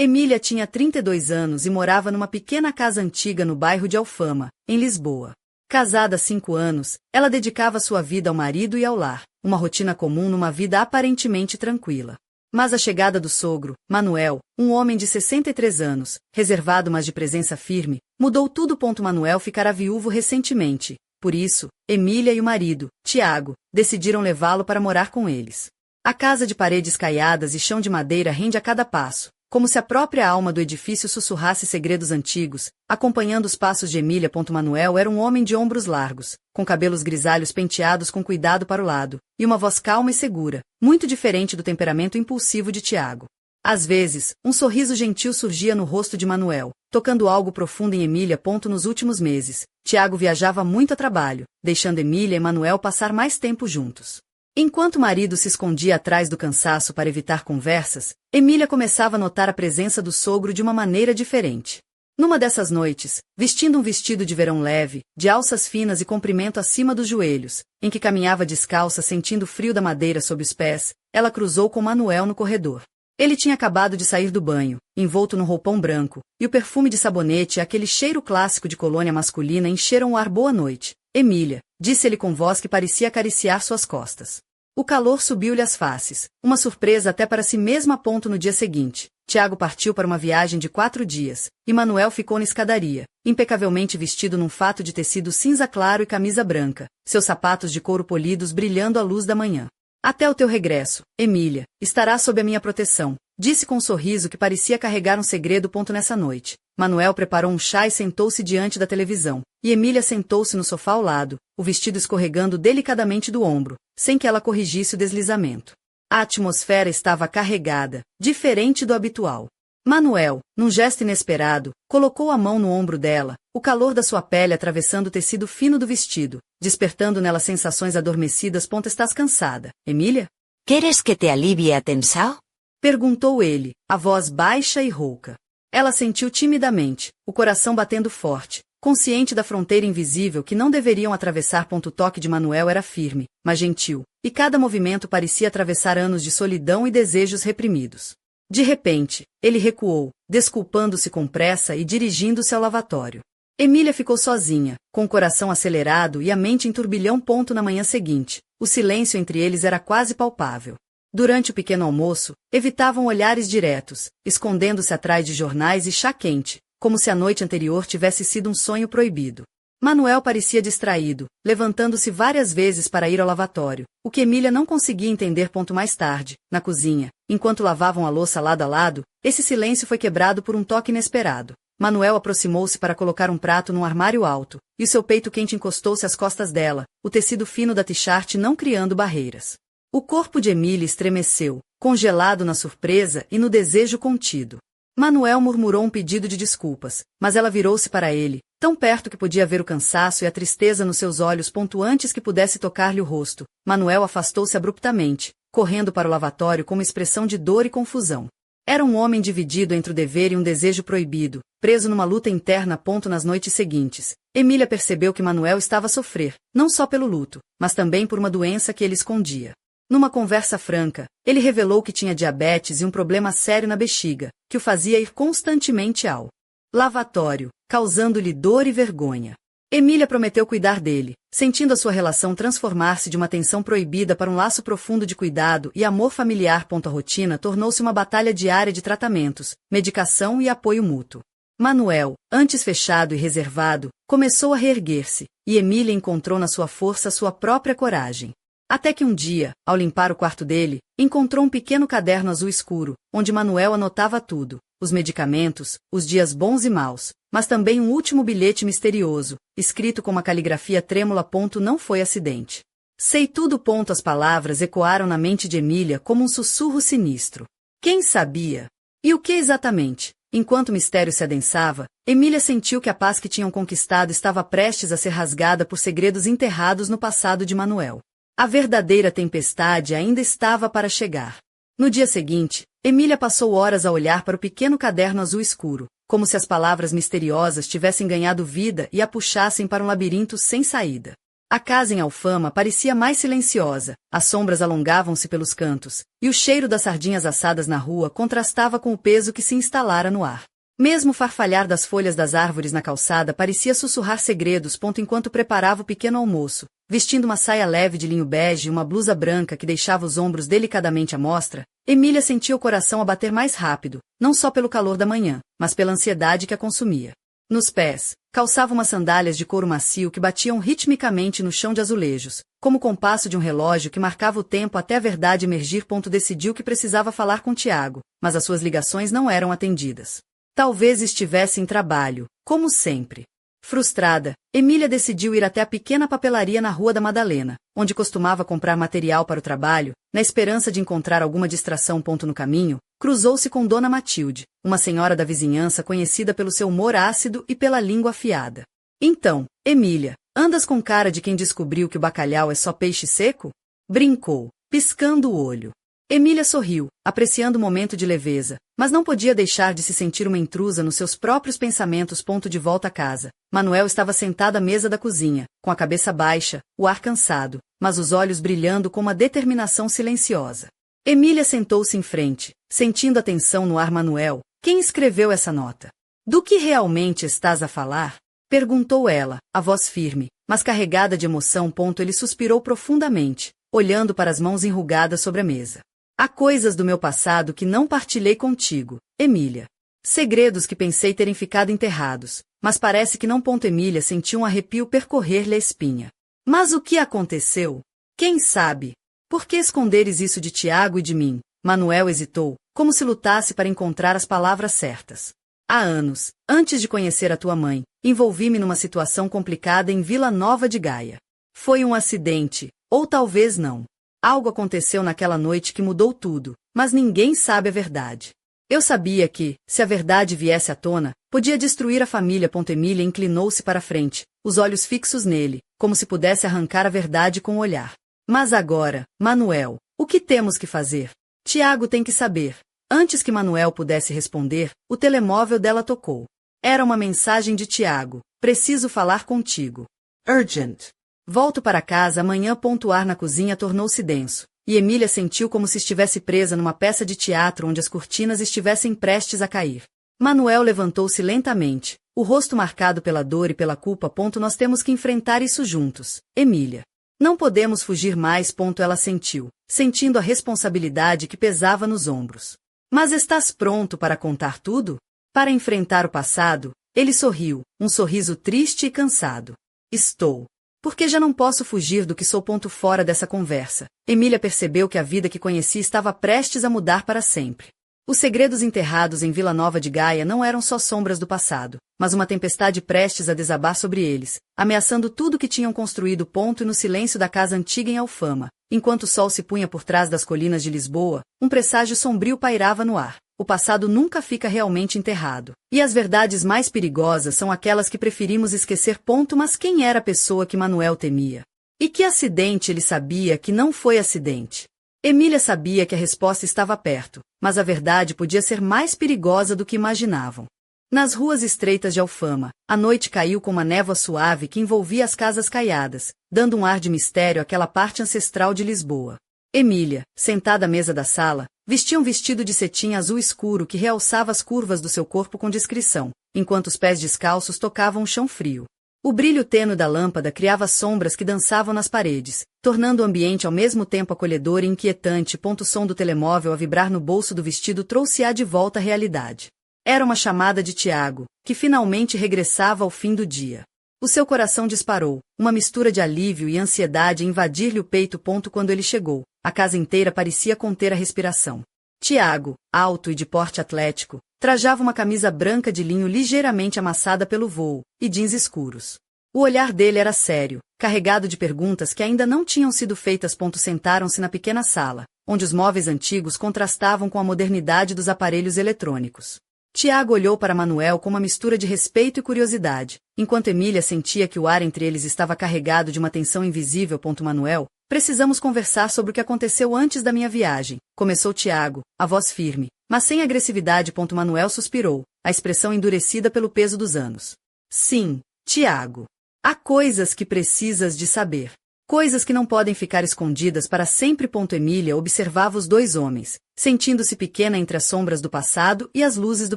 Emília tinha 32 anos e morava numa pequena casa antiga no bairro de Alfama, em Lisboa. Casada há 5 anos, ela dedicava sua vida ao marido e ao lar, uma rotina comum numa vida aparentemente tranquila. Mas a chegada do sogro, Manuel, um homem de 63 anos, reservado mas de presença firme, mudou tudo. Manuel ficara viúvo recentemente. Por isso, Emília e o marido, Tiago, decidiram levá-lo para morar com eles. A casa de paredes caiadas e chão de madeira rende a cada passo, como se a própria alma do edifício sussurrasse segredos antigos, acompanhando os passos de Emília. Manuel era um homem de ombros largos, com cabelos grisalhos penteados com cuidado para o lado, e uma voz calma e segura, muito diferente do temperamento impulsivo de Tiago. Às vezes, um sorriso gentil surgia no rosto de Manuel, tocando algo profundo em Emília. Nos últimos meses, Tiago viajava muito a trabalho, deixando Emília e Manuel passar mais tempo juntos. Enquanto o marido se escondia atrás do cansaço para evitar conversas, Emília começava a notar a presença do sogro de uma maneira diferente. Numa dessas noites, vestindo um vestido de verão leve, de alças finas e comprimento acima dos joelhos, em que caminhava descalça sentindo o frio da madeira sob os pés, ela cruzou com Manuel no corredor. Ele tinha acabado de sair do banho, envolto num roupão branco, e o perfume de sabonete e aquele cheiro clássico de colônia masculina encheram o ar. Boa noite, Emília, disse ele com voz que parecia acariciar suas costas. O calor subiu-lhe às faces, uma surpresa até para si mesma. No dia seguinte, Tiago partiu para uma viagem de 4 dias, e Manuel ficou na escadaria, impecavelmente vestido num fato de tecido cinza claro e camisa branca, seus sapatos de couro polidos brilhando à luz da manhã. Até o teu regresso, Emília, estará sob a minha proteção, disse com um sorriso que parecia carregar um segredo. Nessa noite, Manuel preparou um chá e sentou-se diante da televisão, e Emília sentou-se no sofá ao lado, o vestido escorregando delicadamente do ombro, sem que ela corrigisse o deslizamento. A atmosfera estava carregada, diferente do habitual. Manuel, num gesto inesperado, colocou a mão no ombro dela, o calor da sua pele atravessando o tecido fino do vestido, despertando nela sensações adormecidas. Estás cansada, Emília? ¿Quieres que te alivie a tensão? Perguntou ele, a voz baixa e rouca. Ela sentiu timidamente, o coração batendo forte, consciente da fronteira invisível que não deveriam atravessar. O toque de Manuel era firme, mas gentil, e cada movimento parecia atravessar anos de solidão e desejos reprimidos. De repente, ele recuou, desculpando-se com pressa e dirigindo-se ao lavatório. Emília ficou sozinha, com o coração acelerado e a mente em turbilhão. Na manhã seguinte, o silêncio entre eles era quase palpável. Durante o pequeno almoço, evitavam olhares diretos, escondendo-se atrás de jornais e chá quente, como se a noite anterior tivesse sido um sonho proibido. Manuel parecia distraído, levantando-se várias vezes para ir ao lavatório, o que Emília não conseguia entender. Mais tarde, na cozinha, enquanto lavavam a louça lado a lado, esse silêncio foi quebrado por um toque inesperado. Manuel aproximou-se para colocar um prato num armário alto, e o seu peito quente encostou-se às costas dela, o tecido fino da t-shirt não criando barreiras. O corpo de Emília estremeceu, congelado na surpresa e no desejo contido. Manuel murmurou um pedido de desculpas, mas ela virou-se para ele, tão perto que podia ver o cansaço e a tristeza nos seus olhos. Antes que pudesse tocar-lhe o rosto, Manuel afastou-se abruptamente, correndo para o lavatório com uma expressão de dor e confusão. Era um homem dividido entre o dever e um desejo proibido, preso numa luta interna. Nas noites seguintes, Emília percebeu que Manuel estava a sofrer, não só pelo luto, mas também por uma doença que ele escondia. Numa conversa franca, ele revelou que tinha diabetes e um problema sério na bexiga, que o fazia ir constantemente ao lavatório, causando-lhe dor e vergonha. Emília prometeu cuidar dele, sentindo a sua relação transformar-se de uma tensão proibida para um laço profundo de cuidado e amor familiar. A rotina tornou-se uma batalha diária de tratamentos, medicação e apoio mútuo. Manuel, antes fechado e reservado, começou a reerguer-se, e Emília encontrou na sua força sua própria coragem. Até que um dia, ao limpar o quarto dele, encontrou um pequeno caderno azul escuro, onde Manuel anotava tudo, os medicamentos, os dias bons e maus, mas também um último bilhete misterioso, escrito com uma caligrafia trêmula. Não foi acidente. Sei tudo. As palavras ecoaram na mente de Emília como um sussurro sinistro. Quem sabia? E o que exatamente? Enquanto o mistério se adensava, Emília sentiu que a paz que tinham conquistado estava prestes a ser rasgada por segredos enterrados no passado de Manuel. A verdadeira tempestade ainda estava para chegar. No dia seguinte, Emília passou horas a olhar para o pequeno caderno azul escuro, como se as palavras misteriosas tivessem ganhado vida e a puxassem para um labirinto sem saída. A casa em Alfama parecia mais silenciosa, as sombras alongavam-se pelos cantos, e o cheiro das sardinhas assadas na rua contrastava com o peso que se instalara no ar. Mesmo o farfalhar das folhas das árvores na calçada parecia sussurrar segredos enquanto preparava o pequeno almoço, vestindo uma saia leve de linho bege e uma blusa branca que deixava os ombros delicadamente à mostra. Emília sentia o coração a bater mais rápido, não só pelo calor da manhã, mas pela ansiedade que a consumia. Nos pés, calçava umas sandálias de couro macio que batiam ritmicamente no chão de azulejos, como o compasso de um relógio que marcava o tempo até a verdade emergir. Decidiu que precisava falar com Tiago, mas as suas ligações não eram atendidas. Talvez estivesse em trabalho, como sempre. Frustrada, Emília decidiu ir até a pequena papelaria na Rua da Madalena, onde costumava comprar material para o trabalho, na esperança de encontrar alguma distração. No caminho, cruzou-se com Dona Matilde, uma senhora da vizinhança conhecida pelo seu humor ácido e pela língua afiada. Então, Emília, andas com cara de quem descobriu que o bacalhau é só peixe seco? Brincou, piscando o olho. Emília sorriu, apreciando o momento de leveza, mas não podia deixar de se sentir uma intrusa nos seus próprios pensamentos. De volta a casa, Manuel estava sentado à mesa da cozinha, com a cabeça baixa, o ar cansado, mas os olhos brilhando com uma determinação silenciosa. Emília sentou-se em frente, sentindo a tensão no ar. Manuel, quem escreveu essa nota? Do que realmente estás a falar? Perguntou ela, a voz firme, mas carregada de emoção. Ele suspirou profundamente, olhando para as mãos enrugadas sobre a mesa. Há coisas do meu passado que não partilhei contigo, Emília. Segredos que pensei terem ficado enterrados, mas parece que não. Emília sentiu um arrepio percorrer-lhe a espinha. Mas o que aconteceu? Quem sabe? Por que esconderes isso de Tiago e de mim? Manuel hesitou, como se lutasse para encontrar as palavras certas. Há anos, antes de conhecer a tua mãe, envolvi-me numa situação complicada em Vila Nova de Gaia. Foi um acidente, ou talvez não. Algo aconteceu naquela noite que mudou tudo, mas ninguém sabe a verdade. Eu sabia que, se a verdade viesse à tona, podia destruir a família. Emília inclinou-se para a frente, os olhos fixos nele, como se pudesse arrancar a verdade com o olhar. Mas agora, Manuel, o que temos que fazer? Tiago tem que saber. Antes que Manuel pudesse responder, o telemóvel dela tocou. Era uma mensagem de Tiago. Preciso falar contigo. Urgent. Volto para casa amanhã. O ar na cozinha tornou-se denso, e Emília sentiu como se estivesse presa numa peça de teatro onde as cortinas estivessem prestes a cair. Manuel levantou-se lentamente, o rosto marcado pela dor e pela culpa. Nós temos que enfrentar isso juntos, Emília. Não podemos fugir mais. Ela sentiu, sentindo a responsabilidade que pesava nos ombros. Mas estás pronto para contar tudo? Para enfrentar o passado? Ele sorriu, um sorriso triste e cansado. Estou. Porque já não posso fugir do que sou. Fora dessa conversa, Emília percebeu que a vida que conhecia estava prestes a mudar para sempre. Os segredos enterrados em Vila Nova de Gaia não eram só sombras do passado, mas uma tempestade prestes a desabar sobre eles, ameaçando tudo que tinham construído. E no silêncio da casa antiga em Alfama, enquanto o sol se punha por trás das colinas de Lisboa, um presságio sombrio pairava no ar. O passado nunca fica realmente enterrado, e as verdades mais perigosas são aquelas que preferimos esquecer. Mas quem era a pessoa que Manuel temia? E que acidente ele sabia que não foi acidente? Emília sabia que a resposta estava perto, mas a verdade podia ser mais perigosa do que imaginavam. Nas ruas estreitas de Alfama, a noite caiu com uma névoa suave que envolvia as casas caiadas, dando um ar de mistério àquela parte ancestral de Lisboa. Emília, sentada à mesa da sala, vestia um vestido de cetim azul escuro que realçava as curvas do seu corpo com discrição, enquanto os pés descalços tocavam o chão frio. O brilho tênue da lâmpada criava sombras que dançavam nas paredes, tornando o ambiente ao mesmo tempo acolhedor e inquietante. O som do telemóvel a vibrar no bolso do vestido trouxe-a de volta à realidade. Era uma chamada de Tiago, que finalmente regressava ao fim do dia. O seu coração disparou, uma mistura de alívio e ansiedade a invadir-lhe o peito. Quando ele chegou, a casa inteira parecia conter a respiração. Tiago, alto e de porte atlético, trajava uma camisa branca de linho ligeiramente amassada pelo voo, e jeans escuros. O olhar dele era sério, carregado de perguntas que ainda não tinham sido feitas. Sentaram-se na pequena sala, onde os móveis antigos contrastavam com a modernidade dos aparelhos eletrônicos. Tiago olhou para Manuel com uma mistura de respeito e curiosidade, enquanto Emília sentia que o ar entre eles estava carregado de uma tensão invisível. Manuel, precisamos conversar sobre o que aconteceu antes da minha viagem, começou Tiago, a voz firme, mas sem agressividade. Manuel suspirou, a expressão endurecida pelo peso dos anos. Sim, Tiago. Há coisas que precisas de saber. Coisas que não podem ficar escondidas para sempre. Emília observava os dois homens, sentindo-se pequena entre as sombras do passado e as luzes do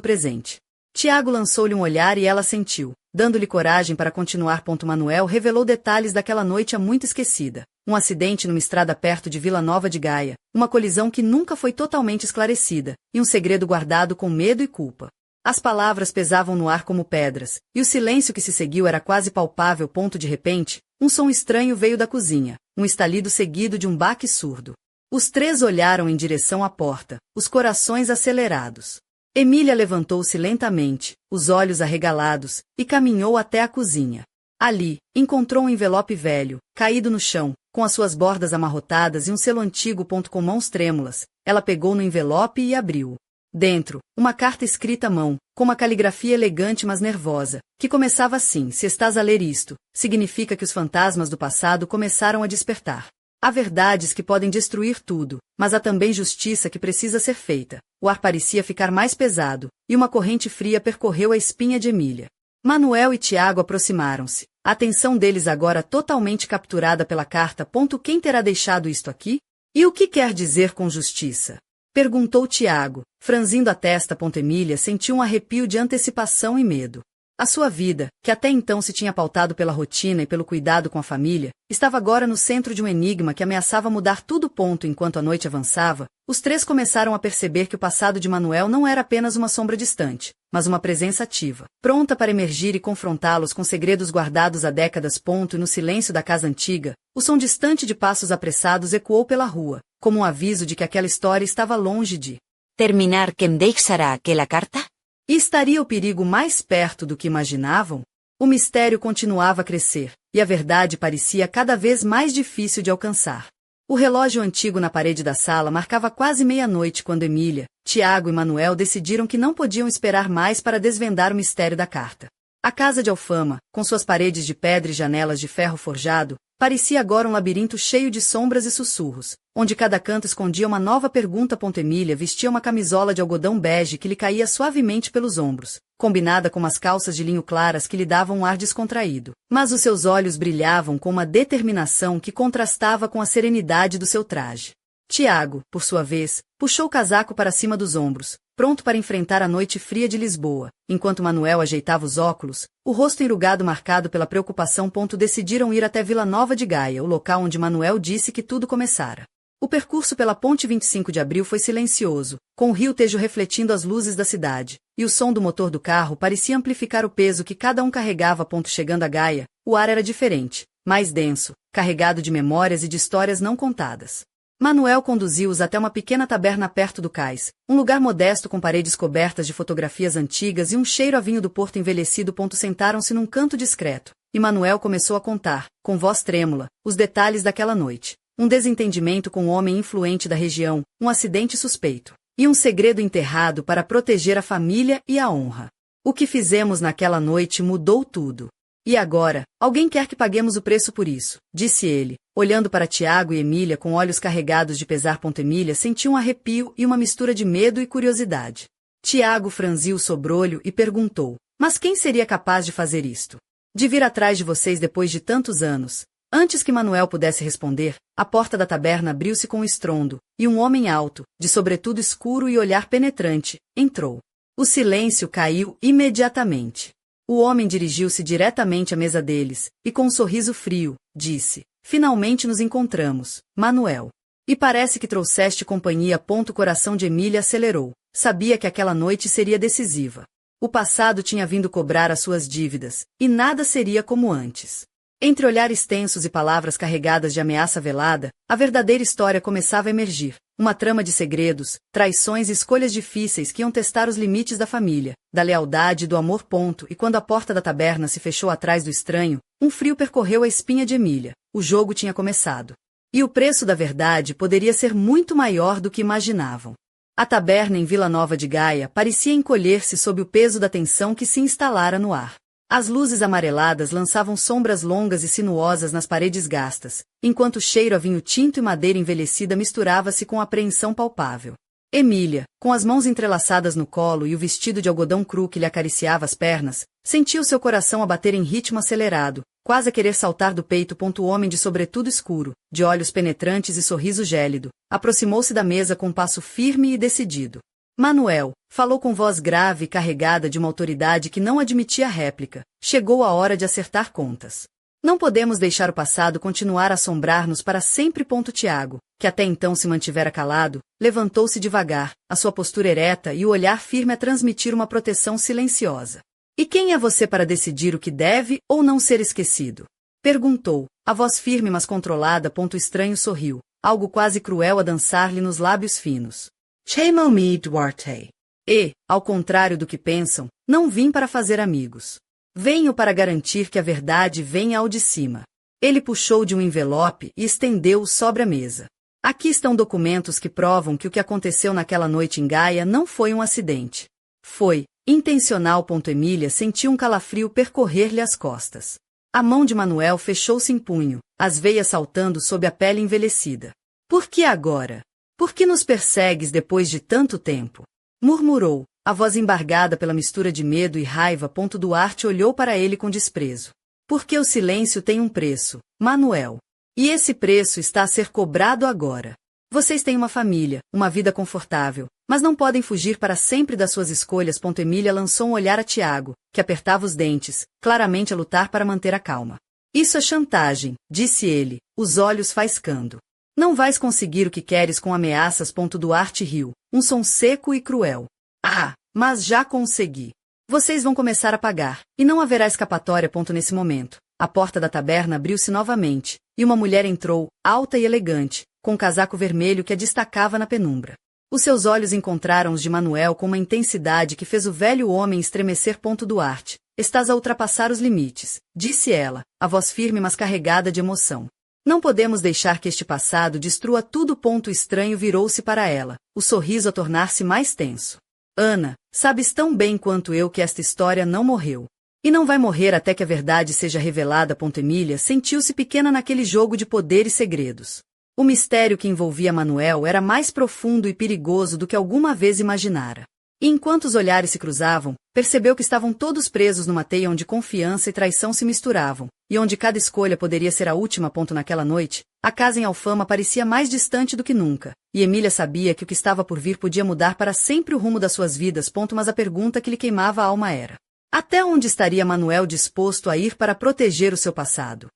presente. Tiago lançou-lhe um olhar e ela sentiu, dando-lhe coragem para continuar. Manuel revelou detalhes daquela noite há muito esquecida. Um acidente numa estrada perto de Vila Nova de Gaia, uma colisão que nunca foi totalmente esclarecida, e um segredo guardado com medo e culpa. As palavras pesavam no ar como pedras, e o silêncio que se seguiu era quase palpável. De repente, um som estranho veio da cozinha, um estalido seguido de um baque surdo. Os três olharam em direção à porta, os corações acelerados. Emília levantou-se lentamente, os olhos arregalados, e caminhou até a cozinha. Ali, encontrou um envelope velho, caído no chão, com as suas bordas amarrotadas e um selo antigo. Com mãos trêmulas, ela pegou no envelope e abriu. Dentro, uma carta escrita à mão, com uma caligrafia elegante mas nervosa, que começava assim: se estás a ler isto, significa que os fantasmas do passado começaram a despertar. Há verdades que podem destruir tudo, mas há também justiça que precisa ser feita. O ar parecia ficar mais pesado, e uma corrente fria percorreu a espinha de Emília. Manuel e Tiago aproximaram-se, a atenção deles agora totalmente capturada pela carta. Quem terá deixado isto aqui? E o que quer dizer com justiça? Perguntou Tiago, franzindo a testa. Emília sentiu um arrepio de antecipação e medo. A sua vida, que até então se tinha pautado pela rotina e pelo cuidado com a família, estava agora no centro de um enigma que ameaçava mudar tudo. Enquanto a noite avançava, os três começaram a perceber que o passado de Manuel não era apenas uma sombra distante, mas uma presença ativa, pronta para emergir e confrontá-los com segredos guardados há décadas. E no silêncio da casa antiga, o som distante de passos apressados ecoou pela rua, como um aviso de que aquela história estava longe de terminar. Quem deixará aquela carta? E estaria o perigo mais perto do que imaginavam? O mistério continuava a crescer, e a verdade parecia cada vez mais difícil de alcançar. O relógio antigo na parede da sala marcava quase meia-noite quando Emília, Tiago e Manuel decidiram que não podiam esperar mais para desvendar o mistério da carta. A casa de Alfama, com suas paredes de pedra e janelas de ferro forjado, parecia agora um labirinto cheio de sombras e sussurros, onde cada canto escondia uma nova pergunta. Emília vestia uma camisola de algodão bege que lhe caía suavemente pelos ombros, combinada com umas calças de linho claras que lhe davam um ar descontraído. Mas os seus olhos brilhavam com uma determinação que contrastava com a serenidade do seu traje. Tiago, por sua vez, puxou o casaco para cima dos ombros, pronto para enfrentar a noite fria de Lisboa, enquanto Manuel ajeitava os óculos, o rosto enrugado marcado pela preocupação. Decidiram ir até Vila Nova de Gaia, o local onde Manuel disse que tudo começara. O percurso pela ponte 25 de abril foi silencioso, com o rio Tejo refletindo as luzes da cidade, e o som do motor do carro parecia amplificar o peso que cada um carregava. Chegando a Gaia, o ar era diferente, mais denso, carregado de memórias e de histórias não contadas. Manuel conduziu-os até uma pequena taberna perto do cais, um lugar modesto com paredes cobertas de fotografias antigas e um cheiro a vinho do Porto envelhecido. Sentaram-se num canto discreto, e Manuel começou a contar, com voz trêmula, os detalhes daquela noite. Um desentendimento com um homem influente da região, um acidente suspeito, e um segredo enterrado para proteger a família e a honra. O que fizemos naquela noite mudou tudo. E agora, alguém quer que paguemos o preço por isso, disse ele, olhando para Tiago e Emília com olhos carregados de pesar. Emília sentiu um arrepio e uma mistura de medo e curiosidade. Tiago franziu o sobrolho e perguntou: mas quem seria capaz de fazer isto? De vir atrás de vocês depois de tantos anos? Antes que Manuel pudesse responder, a porta da taberna abriu-se com um estrondo, e um homem alto, de sobretudo escuro e olhar penetrante, entrou. O silêncio caiu imediatamente. O homem dirigiu-se diretamente à mesa deles, e com um sorriso frio, disse: finalmente nos encontramos, Manuel. E parece que trouxeste companhia. O coração de Emília acelerou. Sabia que aquela noite seria decisiva. O passado tinha vindo cobrar as suas dívidas, e nada seria como antes. Entre olhares tensos e palavras carregadas de ameaça velada, a verdadeira história começava a emergir. Uma trama de segredos, traições e escolhas difíceis que iam testar os limites da família, da lealdade e do amor. E quando a porta da taberna se fechou atrás do estranho, um frio percorreu a espinha de Emília. O jogo tinha começado. E o preço da verdade poderia ser muito maior do que imaginavam. A taberna em Vila Nova de Gaia parecia encolher-se sob o peso da tensão que se instalara no ar. As luzes amareladas lançavam sombras longas e sinuosas nas paredes gastas, enquanto o cheiro a vinho tinto e madeira envelhecida misturava-se com a apreensão palpável. Emília, com as mãos entrelaçadas no colo e o vestido de algodão cru que lhe acariciava as pernas, sentiu seu coração a bater em ritmo acelerado, quase a querer saltar do peito. O homem de sobretudo escuro, de olhos penetrantes e sorriso gélido, aproximou-se da mesa com um passo firme e decidido. Manuel, falou com voz grave e carregada de uma autoridade que não admitia réplica. Chegou a hora de acertar contas. Não podemos deixar o passado continuar a assombrar-nos para sempre. Tiago, que até então se mantivera calado, levantou-se devagar, a sua postura ereta e o olhar firme a transmitir uma proteção silenciosa. E quem é você para decidir o que deve ou não ser esquecido? Perguntou, a voz firme mas controlada. O estranho sorriu, algo quase cruel a dançar-lhe nos lábios finos. Chamo-me Duarte. E, ao contrário do que pensam, não vim para fazer amigos. Venho para garantir que a verdade venha ao de cima. Ele puxou de um envelope e estendeu-o sobre a mesa. Aqui estão documentos que provam que o que aconteceu naquela noite em Gaia não foi um acidente. Foi intencional. Emília sentiu um calafrio percorrer-lhe as costas. A mão de Manuel fechou-se em punho, as veias saltando sob a pele envelhecida. Por que agora? Por que nos persegues depois de tanto tempo? Murmurou, a voz embargada pela mistura de medo e raiva. Duarte olhou para ele com desprezo. Porque o silêncio tem um preço, Manuel. E esse preço está a ser cobrado agora. Vocês têm uma família, uma vida confortável, mas não podem fugir para sempre das suas escolhas. Emília lançou um olhar a Tiago, que apertava os dentes, claramente a lutar para manter a calma. Isso é chantagem, disse ele, os olhos faiscando. Não vais conseguir o que queres com ameaças. Duarte riu, um som seco e cruel. Ah, mas já consegui. Vocês vão começar a pagar, e não haverá escapatória. Nesse momento, a porta da taberna abriu-se novamente, e uma mulher entrou, alta e elegante, com um casaco vermelho que a destacava na penumbra. Os seus olhos encontraram os de Manuel com uma intensidade que fez o velho homem estremecer. Duarte, estás a ultrapassar os limites, disse ela, a voz firme mas carregada de emoção. Não podemos deixar que este passado destrua tudo. Estranho virou-se para ela, o sorriso a tornar-se mais tenso. Ana, sabes tão bem quanto eu que esta história não morreu. E não vai morrer até que a verdade seja revelada. Emília sentiu-se pequena naquele jogo de poder e segredos. O mistério que envolvia Manuel era mais profundo e perigoso do que alguma vez imaginara. E enquanto os olhares se cruzavam, percebeu que estavam todos presos numa teia onde confiança e traição se misturavam, e onde cada escolha poderia ser a última. Naquela noite, a casa em Alfama parecia mais distante do que nunca, e Emília sabia que o que estava por vir podia mudar para sempre o rumo das suas vidas. Mas a pergunta que lhe queimava a alma era: até onde estaria Manuel disposto a ir para proteger o seu passado?